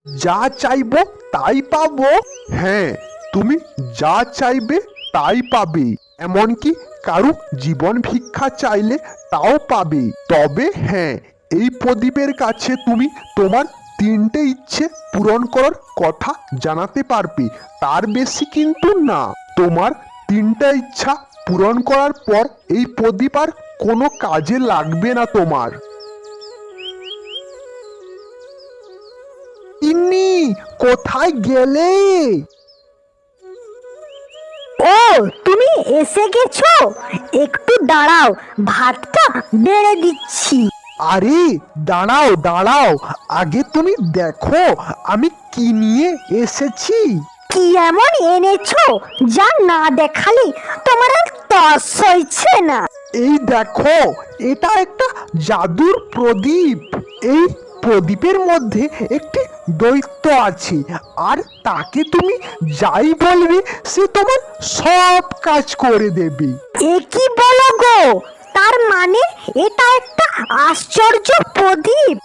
যা চাইবো তাই পাবো? হ্যাঁ, তুমি যা চাইবে তাই পাবে। এমনকি কারো জীবন ভিক্ষা চাইলে তাও পাবে। তবে হ্যাঁ, এই প্রদীপের কাছে তুমি তোমার 3টে ইচ্ছে পূরণ করার কথা জানাতে পারবে, তার বেশি কিন্তু না। তোমার 3টা ইচ্ছা পূরণ করার পর এই প্রদীপ আর কোনো কাজে লাগবে না তোমার। ইন্নি, কোথায় গেলে? ও, তুমি এসে গেছো? একটু দাঁড়াও, ভাতটা বেড়ে দিচ্ছি। আরে দাঁড়াও দাঁড়াও, আগে তুমি দেখো আমি কি নিয়ে এসেছি। কি এমন এনেছো যা না দেখালে তোমার আর তর সইছে না? এই দেখো, এটা একটা জাদুর প্রদীপ। এই প্রদীপের মধ্যে একটি দৈত্য আছে, আর তাকে তুমি যাই বলবে সে তোমার সব কাজ করে দেবে। এ কি বলো গো? তার মানে এটা একটা আশ্চর্য প্রদীপ?